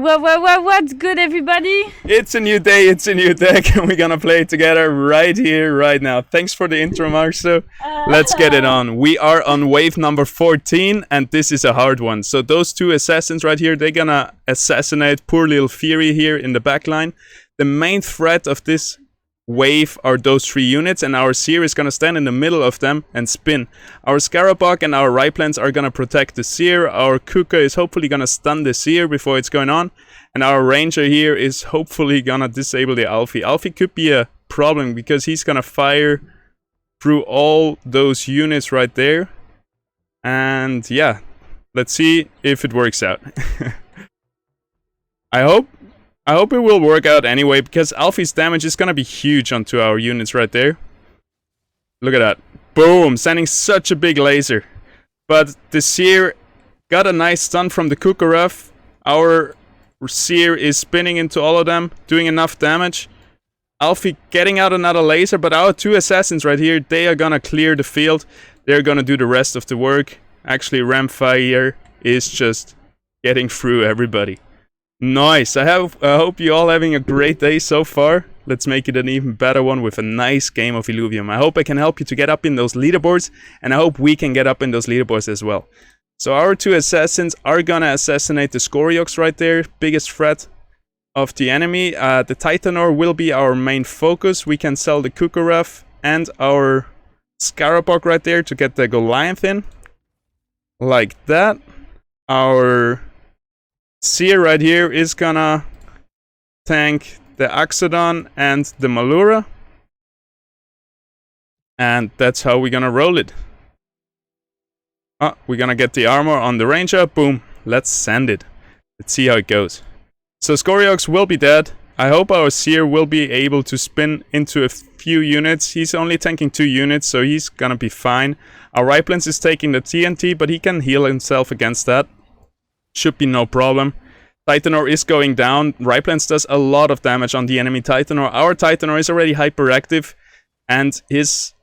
What's good, everybody? It's a new day, it's a new deck, and we're gonna play it together right here, right now. Thanks for the intro, Marso. Let's get it on. We are on wave number 14, and this is a hard one. So those two assassins right here, they're gonna assassinate poor little Fury here in the backline. The main threat of this wave are those three units, and our Seer is gonna stand in the middle of them and spin. Our Scarabog and our Riplans are gonna protect the Seer. Our Kuka is hopefully gonna stun the Seer before it's going on, and our Ranger here is hopefully gonna disable the Alfie. Alfie could be a problem because he's gonna fire through all those units right there, and yeah, let's see if it works out. I hope it will work out anyway, because Alfie's damage is gonna be huge onto our units right there. Look at that. Boom! Sending such a big laser. But the Seer got a nice stun from the Kukarov. Our Seer is spinning into all of them, doing enough damage. Alfie getting out another laser, but our two assassins right here, they are gonna clear the field. They're gonna do the rest of the work. Actually, Ramfire is just getting through everybody. Nice. I hope you all having a great day so far. Let's make it an even better one with a nice game of Illuvium. I hope I can help you to get up in those leaderboards, and I hope we can get up in those leaderboards as well. So our two assassins are gonna assassinate the Scoriox right there, biggest threat of the enemy. The Titanor will be our main focus. We can sell the Kukarov and our Scarabog right there to get the Goliath in. Like that. Our Seer right here is gonna tank the Axodon and the Malura. And that's how we're gonna roll it. We're gonna get the armor on the Ranger. Boom. Let's send it. Let's see how it goes. So Scoriox will be dead. I hope our Seer will be able to spin into a few units. He's only tanking 2 units, so he's gonna be fine. Our Riplans is taking the TNT, but he can heal himself against that. Should be no problem. Titanor is going down. Riplans does a lot of damage on the enemy Titanor. Our Titanor is already hyperactive and is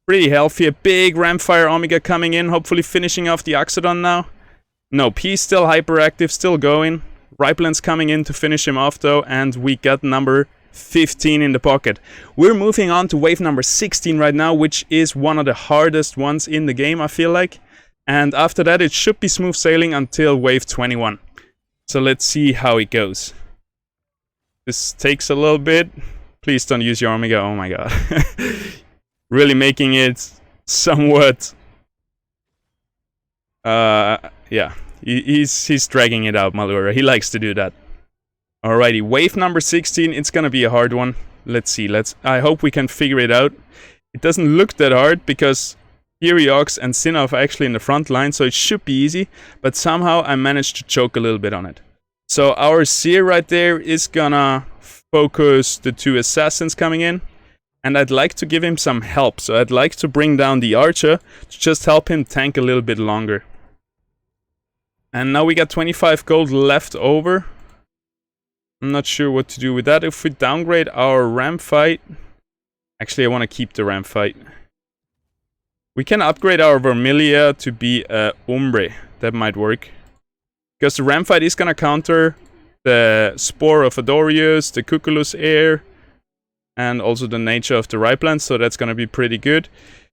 pretty healthy. A big Ramfire Omega coming in, hopefully finishing off the Axodon now. Nope, he's still hyperactive, still going. Riplans coming in to finish him off though, and we got number 15 in the pocket. We're moving on to wave number 16 right now, which is one of the hardest ones in the game, I feel like. And after that, it should be smooth sailing until wave 21. So let's see how it goes. This takes a little bit. Please don't use your Omega. Oh my god. Really making it somewhat... yeah. He's dragging it out, Malura. He likes to do that. Alrighty, wave number 16. It's gonna be a hard one. Let's see. I hope we can figure it out. It doesn't look that hard because Iriox and Sinnoh are actually in the front line, so it should be easy, but somehow I managed to choke a little bit on it. So our Seer right there is gonna focus the 2 assassins coming in, and I'd like to give him some help, so I'd like to bring down the Archer to just help him tank a little bit longer. And now we got 25 gold left over. I'm not sure what to do with that. If we downgrade our Ram fight... Actually, I want to keep the Ram fight. We can upgrade our Vermilia to be a Umbre. That might work. Because the Ram fight is gonna counter the Spore of Adorius, the Cuculus Air, and also the nature of the Riplan, so that's gonna be pretty good.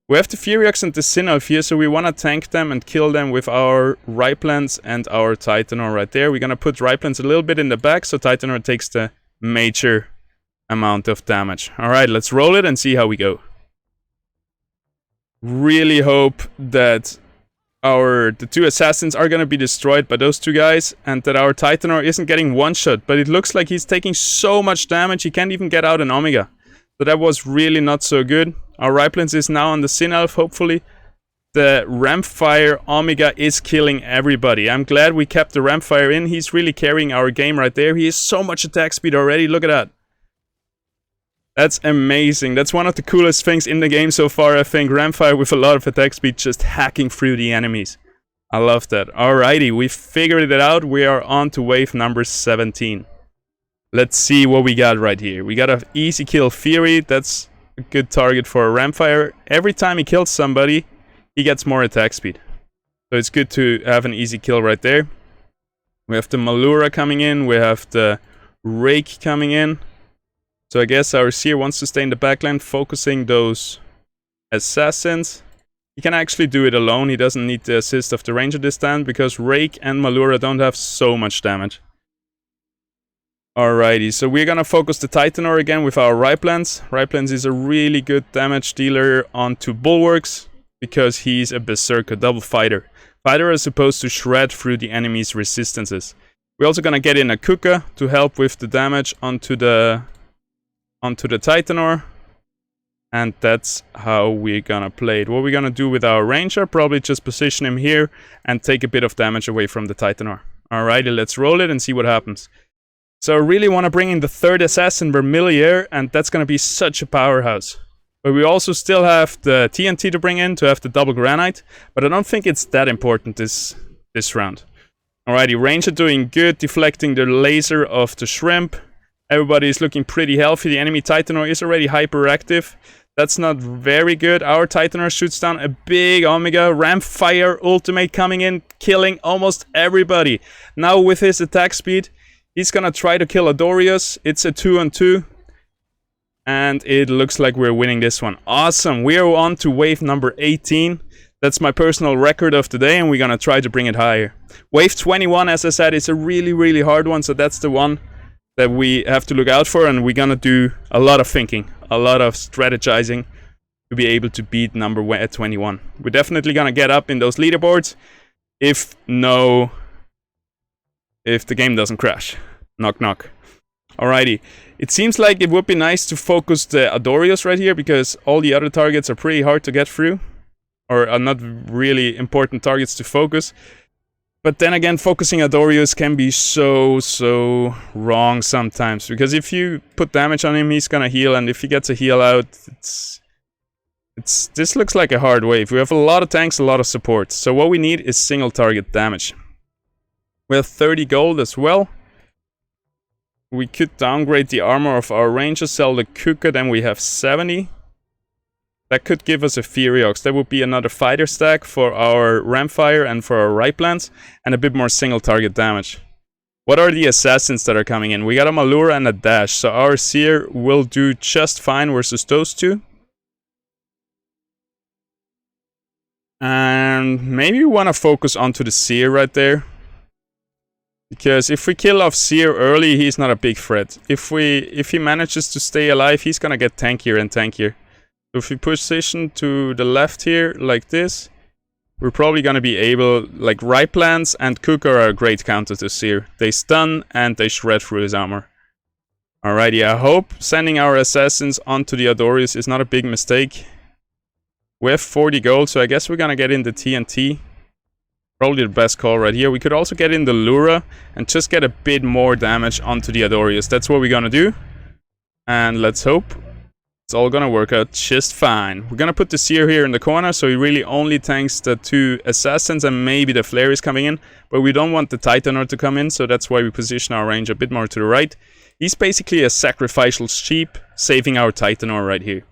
We have the Furiox and the Sinnoh here, so we wanna tank them and kill them with our Riplans and our Titanor right there. We're gonna put Riplans a little bit in the back, so Titanor takes the major amount of damage. Alright, let's roll it and see how we go. Really hope that the 2 assassins are gonna be destroyed by those 2 guys, and that our Titanor isn't getting one-shot, but it looks like he's taking so much damage he can't even get out an Omega. So that was really not so good. Our Riplans is now on the Sinelf, hopefully. The Ramfire Omega is killing everybody. I'm glad we kept the Ramfire in. He's really carrying our game right there. He has so much attack speed already, look at that. That's amazing. That's one of the coolest things in the game so far, I think. Ramfire with a lot of attack speed just hacking through the enemies. I love that. Alrighty, we figured it out. We are on to wave number 17. Let's see what we got right here. We got an easy kill Fury. That's a good target for a Ramfire. Every time he kills somebody, he gets more attack speed. So it's good to have an easy kill right there. We have the Malura coming in. We have the Rake coming in. So I guess our Seer wants to stay in the backline, focusing those assassins. He can actually do it alone. He doesn't need the assist of the Ranger this time, because Rake and Malura don't have so much damage. Alrighty, so we're gonna focus the Titanor again with our Ripelance. Ripelance is a really good damage dealer onto Bulwarks, because he's a Berserker, double fighter. Fighter is supposed to shred through the enemy's resistances. We're also gonna get in a Kuka to help with the damage onto the Titanor. And that's how we're gonna play it. What we're gonna do with our Ranger, probably just position him here and take a bit of damage away from the Titanor. Alrighty, let's roll it and see what happens. So I really want to bring in the third assassin, Vermilier, and that's gonna be such a powerhouse. But we also still have the TNT to bring in to have the double granite, but I don't think it's that important this round. Alrighty, Ranger doing good, deflecting the laser of the shrimp. Everybody is looking pretty healthy. The enemy Titanor is already hyperactive. That's not very good. Our Titanor shoots down a big Omega. Ramfire ultimate coming in, killing almost everybody. Now with his attack speed, he's gonna try to kill Adorius. It's a 2-on-2. And it looks like we're winning this one. Awesome. We are on to wave number 18. That's my personal record of the day, and we're gonna try to bring it higher. Wave 21, as I said, is a really, really hard one. So that's the one that we have to look out for, and we're gonna do a lot of thinking, a lot of strategizing to be able to beat number 21. We're definitely gonna get up in those leaderboards if the game doesn't crash. Knock knock. Alrighty, it seems like it would be nice to focus the Adorius right here, because all the other targets are pretty hard to get through, or are not really important targets to focus. But then again, focusing Adorius can be so wrong sometimes, because if you put damage on him, he's gonna heal, and if he gets a heal out, this looks like a hard wave. We have a lot of tanks, a lot of support. So what we need is single target damage. We have 30 gold as well. We could downgrade the armor of our Ranger, sell the Kuka, then we have 70. That could give us a Furiox. That would be another fighter stack for our Ramfire and for our Ripelance, and a bit more single target damage. What are the assassins that are coming in? We got a Malura and a Dash, so our Seer will do just fine versus those two. And maybe we want to focus onto the Seer right there. Because if we kill off Seer early, he's not a big threat. If he manages to stay alive, he's gonna get tankier and tankier. If we position to the left here, like this, we're probably gonna be able, like Ripelance and Kuka are a great counter to Seer. They stun and they shred through his armor. Alrighty, I hope sending our assassins onto the Adorius is not a big mistake. We have 40 gold, so I guess we're gonna get in the TNT. Probably the best call right here. We could also get in the Lura and just get a bit more damage onto the Adorius. That's what we're gonna do. And let's hope it's all gonna work out just fine. We're gonna put the Seer here in the corner, so he really only tanks the two assassins and maybe the Flare is coming in. But we don't want the Titanor to come in, so that's why we position our range a bit more to the right. He's basically a sacrificial sheep, saving our Titanor right here.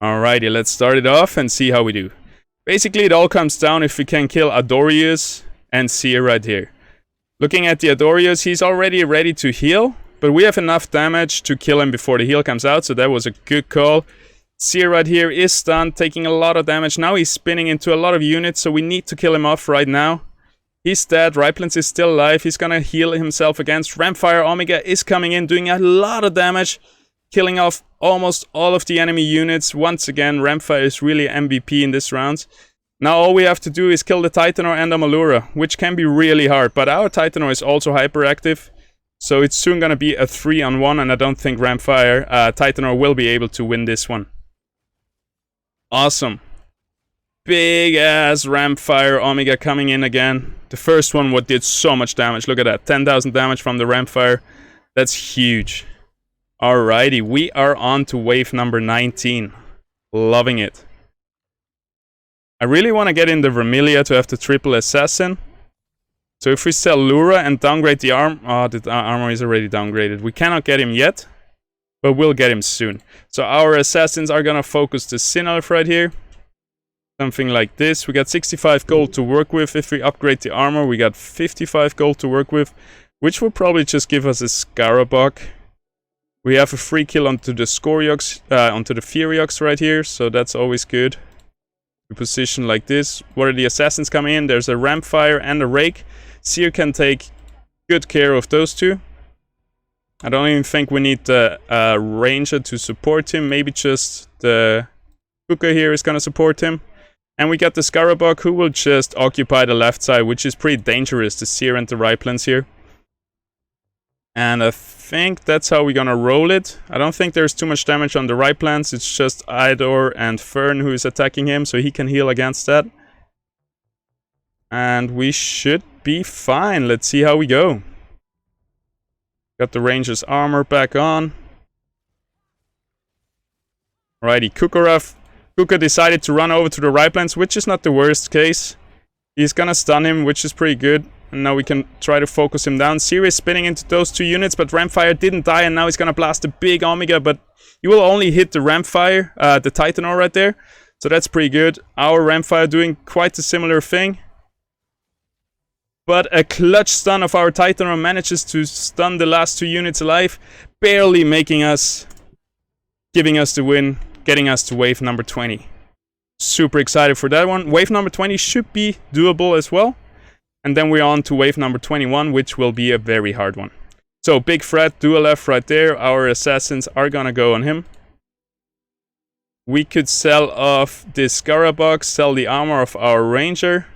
Alrighty, let's start it off and see how we do. Basically, it all comes down if we can kill Adorius and Seer right here. Looking at the Adorius, he's already ready to heal, but we have enough damage to kill him before the heal comes out, so that was a good call. Seer right here is stunned, taking a lot of damage. Now he's spinning into a lot of units, so we need to kill him off right now. He's dead. Ripelance is still alive. He's gonna heal himself against. Ramfire Omega is coming in, doing a lot of damage, killing off almost all of the enemy units. Once again, Ramfire is really MVP in this round. Now all we have to do is kill the Titanor and the Malura, which can be really hard, but our Titanor is also hyperactive. So it's soon gonna be a 3-on-1, and I don't think Titanor will be able to win this one. Awesome. Big ass Ramfire Omega coming in again. The first one did so much damage. Look at that. 10,000 damage from the Ramfire. That's huge. Alrighty, we are on to wave number 19. Loving it. I really want to get in the Vermilia to have the triple assassin. So if we sell Lura and downgrade the arm... Oh, the armor is already downgraded. We cannot get him yet, but we'll get him soon. So our assassins are gonna focus the Synelf right here. Something like this. We got 65 gold to work with. If we upgrade the armor, we got 55 gold to work with, which will probably just give us a Scarabog. We have a free kill onto the onto the Furiox right here, so that's always good. To position like this. What are the assassins coming in? There's a Rampfire and a Rake. Seer can take good care of those two. I don't even think we need the Ranger to support him. Maybe just the Kuka here is gonna support him. And we got the Scarabog, who will just occupy the left side, which is pretty dangerous, the Seer and the Riplands here. And I think that's how we're gonna roll it. I don't think there's too much damage on the Riplands. It's just Idor and Fern who is attacking him, so he can heal against that. And we should be fine. Let's see how we go. Got the Ranger's armor back on. Alrighty, Kuka decided to run over to the Riplands, which is not the worst case. He's gonna stun him, which is pretty good. And now we can try to focus him down. Seer is spinning into those two units, but Rampfire didn't die, and now he's gonna blast a big Omega, but you will only hit the Rampfire, the Titanor right there. So that's pretty good. Our Rampfire doing quite a similar thing. But a clutch stun of our Titanor manages to stun the last two units alive, barely giving us the win, getting us to wave number 20. Super excited for that one. Wave number 20 should be doable as well. And then we're on to wave number 21, which will be a very hard one. So big threat, dual F right there. Our assassins are gonna go on him. We could sell off this Scarabog, sell the armor of our Ranger.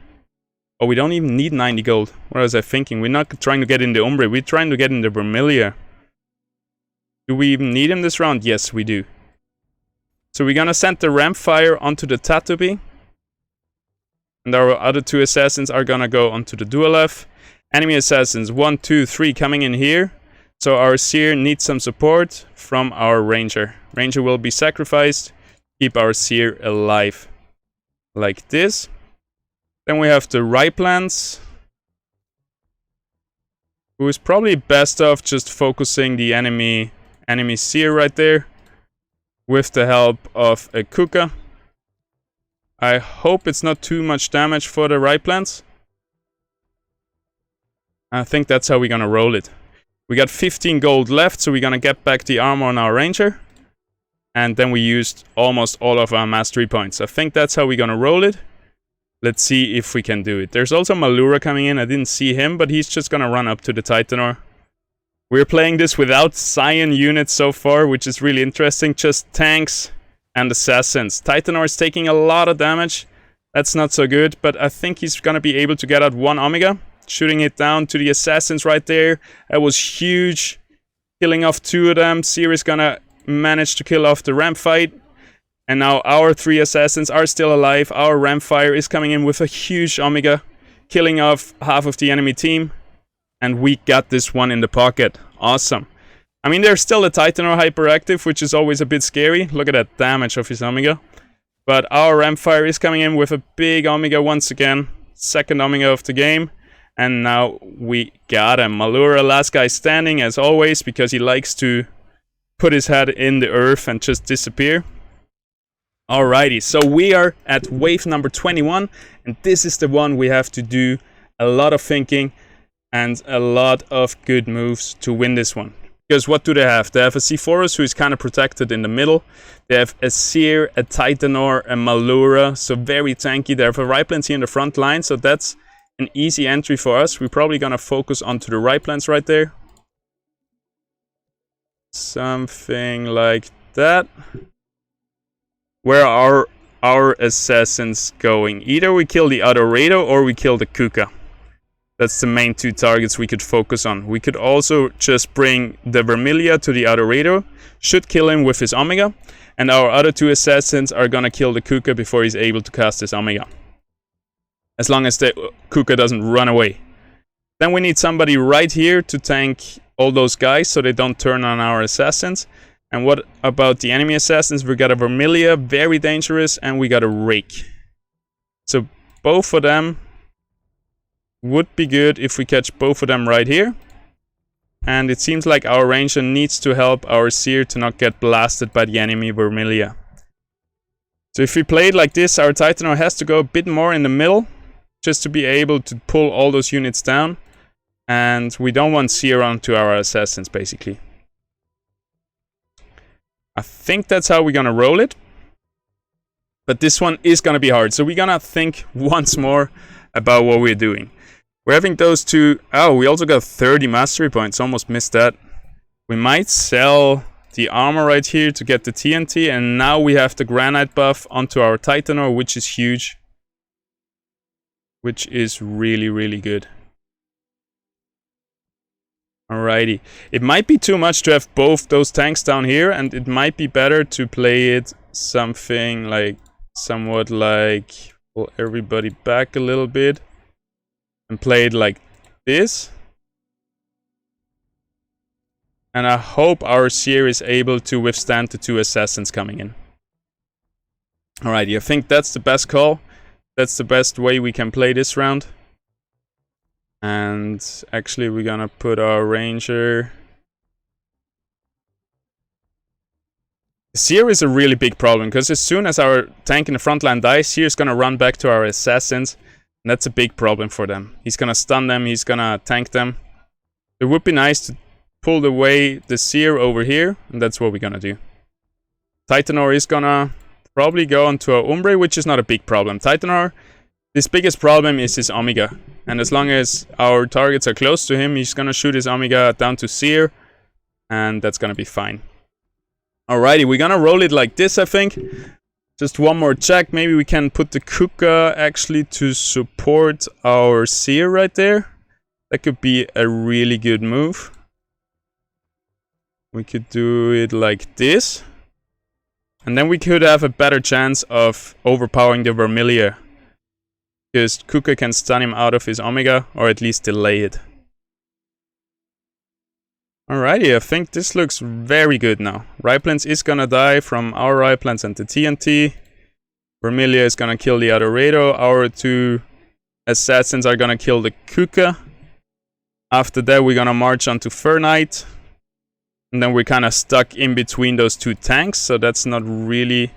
Oh, we don't even need 90 gold. What was I thinking? We're not trying to get in the Umbre, we're trying to get in the Vermilia. Do we even need him this round? Yes, we do. So we're gonna send the Rampfire onto the Tatubi. And our other two assassins are gonna go onto the dual F. Enemy assassins 1, 2, 3 coming in here. So our Seer needs some support from our Ranger. Ranger will be sacrificed. Keep our Seer alive. Like this. Then we have the Riplands, who is probably best off just focusing the enemy Seer right there. With the help of a Kuka. I hope it's not too much damage for the Riplands. I think that's how we're gonna roll it. We got 15 gold left, so we're gonna get back the armor on our Ranger. And then we used almost all of our mastery points. I think that's how we're gonna roll it. Let's see if we can do it. There's also Malura coming in. I didn't see him, but he's just gonna run up to the Titanor. We're playing this without Scion units so far, which is really interesting. Just tanks and assassins. Titanor is taking a lot of damage. That's not so good, but I think he's gonna be able to get out one Omega. Shooting it down to the assassins right there. That was huge. Killing off two of them. Seer is gonna manage to kill off the ramp fight. And now our three assassins are still alive. Our Rampfire is coming in with a huge Omega. Killing off half of the enemy team. And we got this one in the pocket. Awesome. I mean, there's still a Titanor hyperactive, which is always a bit scary. Look at that damage of his Omega. But our Rampfire is coming in with a big Omega once again. Second Omega of the game. And now we got him. Malura, last guy standing as always, because he likes to put his head in the earth and just disappear. Alrighty, so we are at wave number 21. And this is the one we have to do a lot of thinking and a lot of good moves to win this one. Because what do they have? They have a Sephorus who is kind of protected in the middle. They have a Seer, a Titanor, a Malura, so very tanky. They have a Riplands here in the front line, so that's an easy entry for us. We're probably gonna focus onto the Riplands right there. Something like that. Where are our assassins going? Either we kill the Adorado or we kill the Kuka. That's the main two targets we could focus on. We could also just bring the Vermilia to the Adorado. Should kill him with his Omega. And our other two assassins are gonna kill the Kuka before he's able to cast his Omega. As long as the Kuka doesn't run away. Then we need somebody right here to tank all those guys so they don't turn on our assassins. And what about the enemy assassins? We got a Vermilia, very dangerous, and we got a Rake. So both of them would be good if we catch both of them right here. And it seems like our Ranger needs to help our Seer to not get blasted by the enemy Vermilia. So if we play it like this, our Titanor has to go a bit more in the middle just to be able to pull all those units down. And we don't want Seer onto our assassins, basically. I think that's how we're gonna roll it. But this one is gonna be hard. So we're gonna think once more about what we're doing. We're having those two. Oh, we also got 30 mastery points. Almost missed that. We might sell the armor right here to get the TNT. And now we have the granite buff onto our Titanor, which is huge. Which is really, really good. Alrighty. It might be too much to have both those tanks down here. And it might be better to play it something like... somewhat like... pull everybody back a little bit. And play it like this. And I hope our Seer is able to withstand the two assassins coming in. Alrighty, I think that's the best call. That's the best way we can play this round. And actually we're gonna put our ranger. Seer is a really big problem, because as soon as our tank in the front line dies, Seer's gonna run back to our assassins. And that's a big problem for them. He's gonna stun them, he's gonna tank them. It would be nice to pull away the Seer over here, and that's what we're gonna do. Titanor is gonna probably go onto our Umbre, which is not a big problem. Titanor, his biggest problem is his Omega. And as long as our targets are close to him, he's gonna shoot his Omega down to Seer, and that's gonna be fine. Alrighty, we're gonna roll it like this, I think. Just one more check. Maybe we can put the Kuka actually to support our Seer right there. That could be a really good move. We could do it like this. And then we could have a better chance of overpowering the Vermilia. Because Kuka can stun him out of his Omega, or at least delay it. Alrighty, I think this looks very good now. Ryplans is gonna die from our Ryplans and the TNT. Vermilia is gonna kill the Adoredo. Our two assassins are gonna kill the Kuka. After that, we're gonna march on to Fernite. And then we're kind of stuck in between those two tanks, so that's not really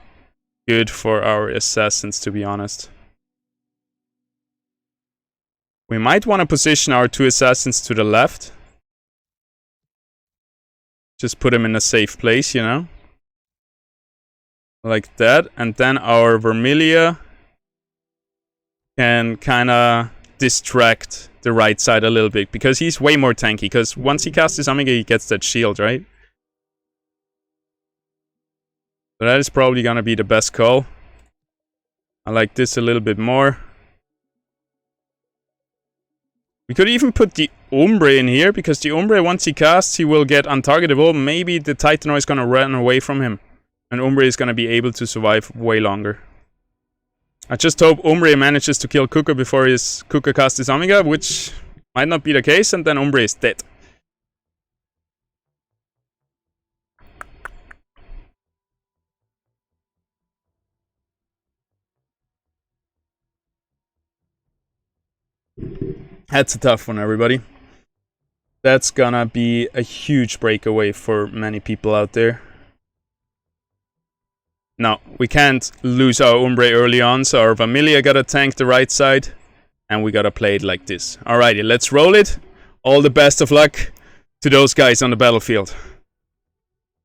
good for our assassins, to be honest. We might want to position our two assassins to the left. Just put them in a safe place, you know. Like that. And then our Vermilia can kind of distract the right side a little bit. Because he's way more tanky. Because once he casts his Omega, he gets that shield, right? So that is probably going to be the best call. I like this a little bit more. We could even put the Umbre in here, because the Umbre, once he casts, he will get untargetable. Maybe the Titanor is going to run away from him. And Umbre is going to be able to survive way longer. I just hope Umbre manages to kill Kuka before his Kuka casts his Omega, which might not be the case, and then Umbre is dead. That's a tough one, everybody. That's gonna be a huge breakaway for many people out there. No, we can't lose our Umbre early on, so our Vermilia gotta tank the right side. And we gotta play it like this. Alrighty, let's roll it. All the best of luck to those guys on the battlefield.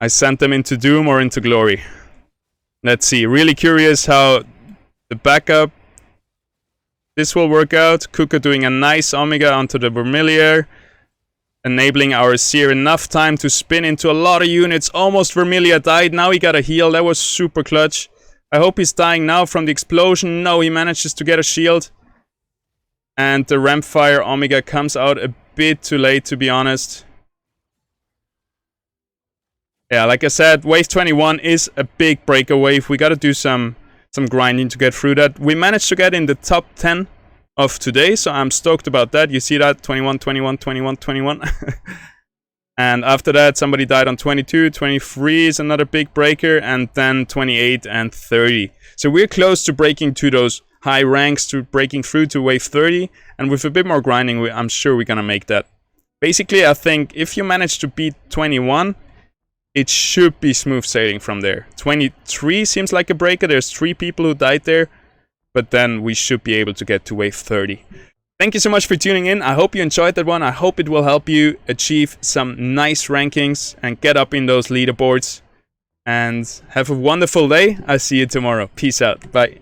I sent them into doom or into glory. Let's see, really curious how the backup... This will work out. Kuka doing a nice Omega onto the Vermilia. Enabling our Seer enough time to spin into a lot of units. Almost Vermilia died. Now he got a heal. That was super clutch. I hope he's dying now from the explosion. No, he manages to get a shield. And the Rampfire Omega comes out a bit too late, to be honest. Yeah, like I said, wave 21 is a big breakaway. We gotta do some grinding to get through that. We managed to get in the top 10 of today, so I'm stoked about that. You see that? 21, 21, 21, 21. And after that, somebody died on 22. 23 is another big breaker, and then 28 and 30. So we're close to breaking to those high ranks, to breaking through to wave 30. And with a bit more grinding, I'm sure we're gonna make that. Basically, I think if you manage to beat 21, it should be smooth sailing from there. 23 seems like a breaker. There's 3 people who died there, but then we should be able to get to wave 30. Thank you so much for tuning in. I hope you enjoyed that one. I hope it will help you achieve some nice rankings and get up in those leaderboards. And have a wonderful day. I'll see you tomorrow. Peace out. Bye.